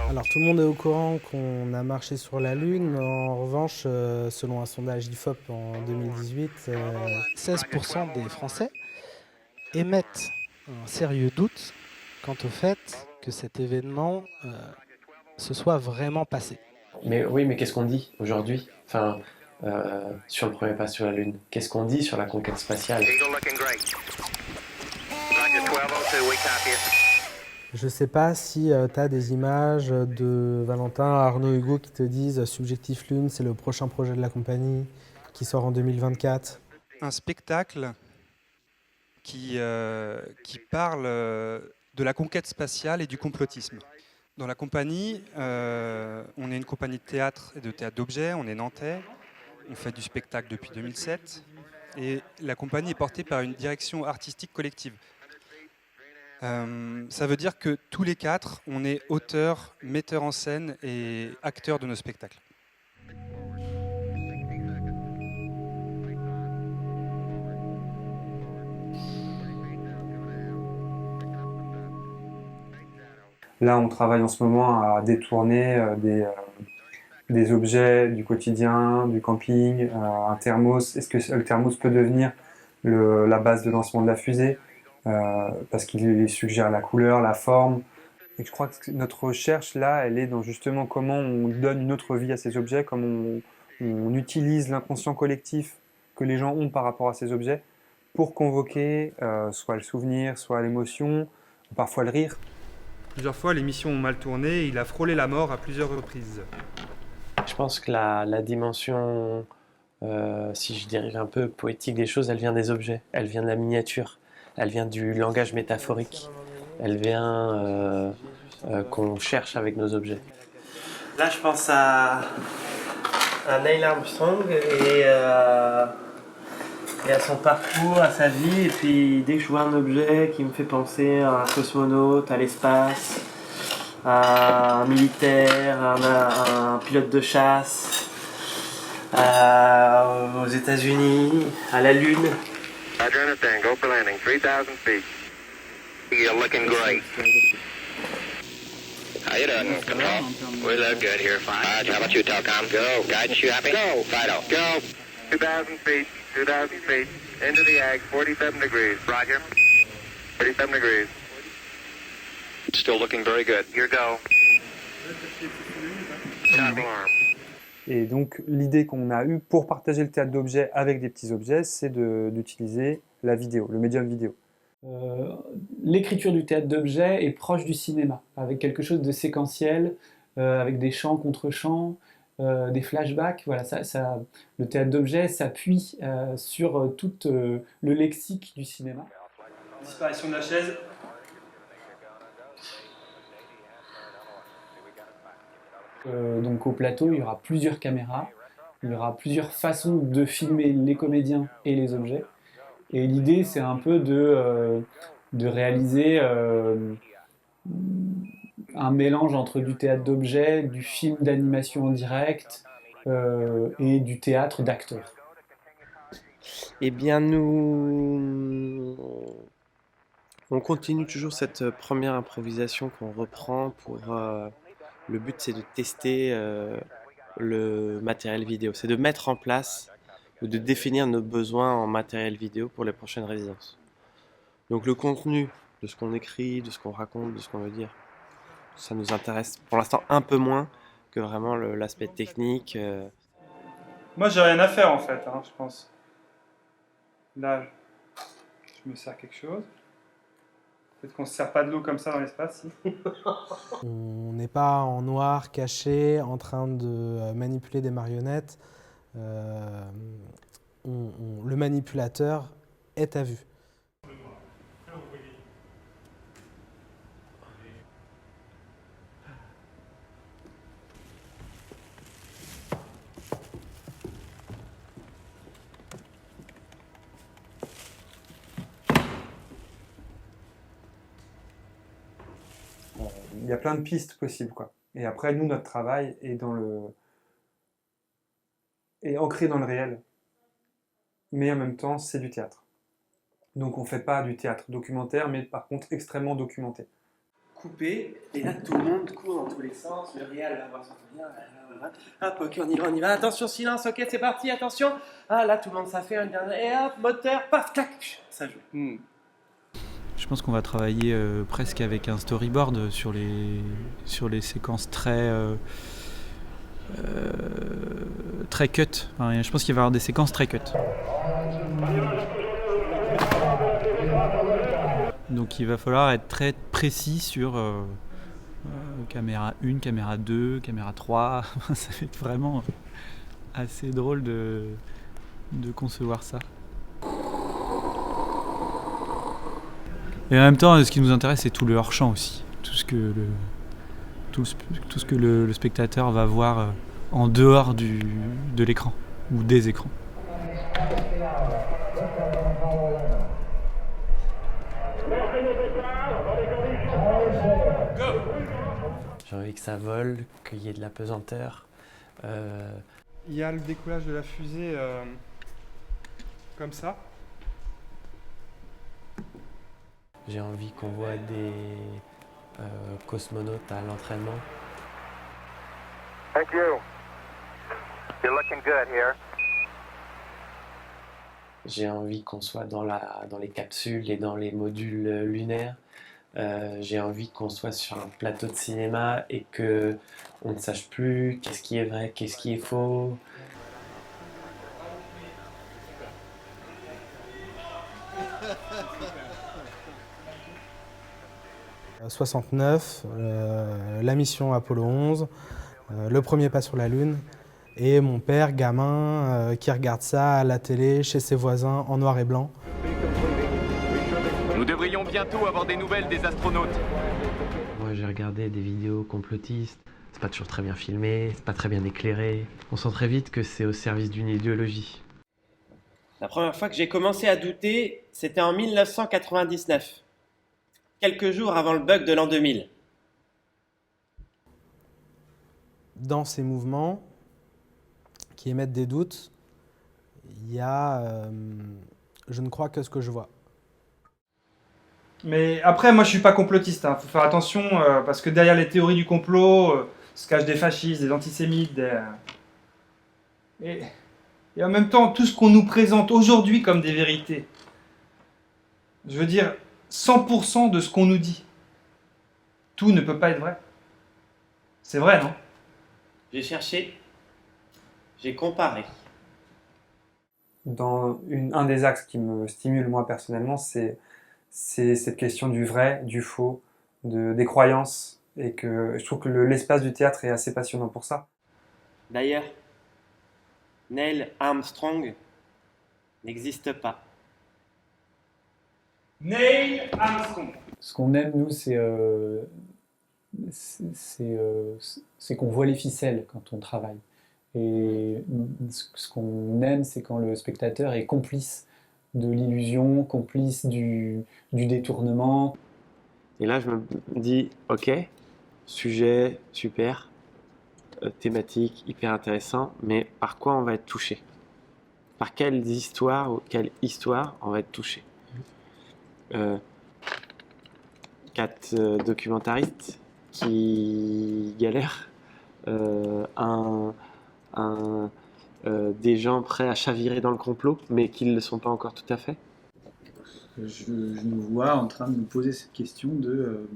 Alors tout le monde est au courant qu'on a marché sur la Lune. En revanche, selon un sondage IFOP en 2018, 16% des Français émettent un sérieux doute quant au fait que cet événement se soit vraiment passé. Mais oui, mais qu'est-ce qu'on dit aujourd'hui? Enfin, sur le premier pas sur la Lune. Qu'est-ce qu'on dit sur la conquête spatiale? je sais pas si tu as des images de Valentin, Arnaud, Hugo qui te disent Subjectif Lune, c'est le prochain projet de la compagnie qui sort en 2024. Un spectacle qui parle de la conquête spatiale et du complotisme. Dans la compagnie, on est une compagnie de théâtre et de théâtre d'objets, on est nantais, on fait du spectacle depuis 2007 et la compagnie est portée par une direction artistique collective. Ça veut dire que tous les quatre, on est auteurs, metteurs en scène et acteurs de nos spectacles. Là, on travaille en ce moment à détourner des objets du quotidien, du camping, un thermos. Est-ce que le thermos peut devenir la base de lancement de la fusée? Parce qu'il suggère la couleur, la forme. Et je crois que notre recherche, là, elle est dans justement comment on donne une autre vie à ces objets, comment on utilise l'inconscient collectif que les gens ont par rapport à ces objets pour convoquer soit le souvenir, soit l'émotion, parfois le rire. Plusieurs fois, les missions ont mal tourné et il a frôlé la mort à plusieurs reprises. Je pense que la dimension, si je dirais un peu poétique des choses, elle vient des objets, elle vient de la miniature, elle vient du langage métaphorique, elle vient qu'on cherche avec nos objets. Là, je pense à Neil Armstrong et à son parcours, à sa vie. Et puis, dès que je vois un objet qui me fait penser à un cosmonaute, à l'espace, à un militaire, à un pilote de chasse, aux États-Unis, à la Lune. Roger, understand. Go for landing. 3,000 feet. You're looking great. How you doing, Control? We look good here, fine. How about you, Telcom? Go. Guidance, you happy? Go. Fido. Go. 2,000 feet. 2,000 feet. Into the ag. 47 degrees. Roger. 47 degrees. Still looking very good. Your go. Sound alarm. Et donc l'idée qu'on a eue pour partager le théâtre d'objets avec des petits objets, c'est d'utiliser la vidéo, le médium vidéo. L'écriture du théâtre d'objets est proche du cinéma, avec quelque chose de séquentiel, avec des chants contre chants, des flashbacks. Voilà, le théâtre d'objets s'appuie sur tout le lexique du cinéma. Disparition de la chaise. Donc au plateau, il y aura plusieurs caméras, il y aura plusieurs façons de filmer les comédiens et les objets. Et l'idée, c'est un peu de réaliser un mélange entre du théâtre d'objets, du film d'animation en direct et du théâtre d'acteurs. Eh bien, on continue toujours cette première improvisation qu'on reprend pour... le but, c'est de tester le matériel vidéo. C'est de mettre en place ou de définir nos besoins en matériel vidéo pour les prochaines résidences. Donc le contenu de ce qu'on écrit, de ce qu'on raconte, de ce qu'on veut dire, ça nous intéresse pour l'instant un peu moins que vraiment l'aspect technique. Moi, j'ai rien à faire en fait, je pense. Là, je me sers quelque chose. Peut-être qu'on ne se sert pas de l'eau comme ça dans l'espace, si. On n'est pas en noir, caché, en train de manipuler des marionnettes. Le manipulateur est à vue. Il y a plein de pistes possibles, quoi. Et après, nous, notre travail est est ancré dans le réel. Mais en même temps, c'est du théâtre. Donc on ne fait pas du théâtre documentaire, mais par contre extrêmement documenté. Coupé, et là tout le monde court dans tous les sens, le réal va voir son rien, hop, ok, on y va, attention, silence, ok, c'est parti, attention, ah là tout le monde ça fait un dernier, et hop, moteur, paf, clac, ça joue. Je pense qu'on va travailler presque avec un storyboard sur les séquences très cut. Enfin, je pense qu'il va y avoir des séquences très cut. Donc il va falloir être très précis sur caméra 1, caméra 2, caméra 3. Ça va être vraiment assez drôle de concevoir ça. Et en même temps, ce qui nous intéresse, c'est tout le hors-champ aussi. Tout ce que le spectateur va voir en dehors de l'écran ou des écrans. J'ai envie que ça vole, qu'il y ait de la pesanteur. Il y a le décollage de la fusée comme ça. J'ai envie qu'on voit des cosmonautes à l'entraînement. Thank you. You're looking good here. J'ai envie qu'on soit dans les capsules et dans les modules lunaires. J'ai envie qu'on soit sur un plateau de cinéma et qu'on ne sache plus qu'est-ce qui est vrai, qu'est-ce qui est faux. 69, la mission Apollo 11, le premier pas sur la Lune, et mon père, gamin, qui regarde ça à la télé, chez ses voisins, en noir et blanc. Nous devrions bientôt avoir des nouvelles des astronautes. Moi j'ai regardé des vidéos complotistes, c'est pas toujours très bien filmé, c'est pas très bien éclairé. On sent très vite que c'est au service d'une idéologie. La première fois que j'ai commencé à douter, c'était en 1999. Quelques jours avant le bug de l'an 2000. Dans ces mouvements qui émettent des doutes, il y a je ne crois que ce que je vois. Mais après, moi je suis pas complotiste, faut faire attention, parce que derrière les théories du complot se cachent des fascistes, des antisémites, et en même temps, tout ce qu'on nous présente aujourd'hui comme des vérités, je veux dire, 100% de ce qu'on nous dit. Tout ne peut pas être vrai. C'est vrai, non? J'ai cherché, j'ai comparé. Un des axes qui me stimule moi personnellement, c'est cette question du vrai, du faux, des croyances, et que je trouve que l'espace du théâtre est assez passionnant pour ça. D'ailleurs, Neil Armstrong n'existe pas. Neil Armstrong. Ce qu'on aime, nous, c'est qu'on voit les ficelles quand on travaille. Et ce qu'on aime, c'est quand le spectateur est complice de l'illusion, complice du détournement. Et là, je me dis, ok, sujet super, thématique hyper intéressant, mais par quoi on va être touché? Par quelle histoire on va être touché? 4 documentaristes qui galèrent, des gens prêts à chavirer dans le complot, mais qui ne le sont pas encore tout à fait. Je nous vois en train de nous poser cette question de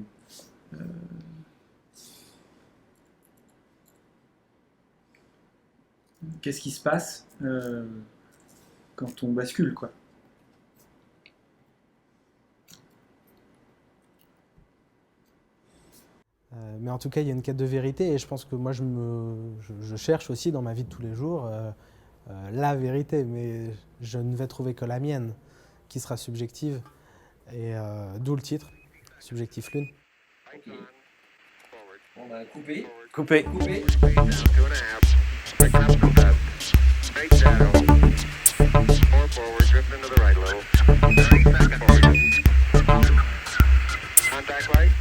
qu'est-ce qui se passe quand on bascule, quoi. Mais en tout cas, il y a une quête de vérité et je pense que moi, je cherche aussi dans ma vie de tous les jours la vérité, mais je ne vais trouver que la mienne, qui sera subjective, et d'où le titre, Subjectif Lune. On va couper. Coupé. Contact light.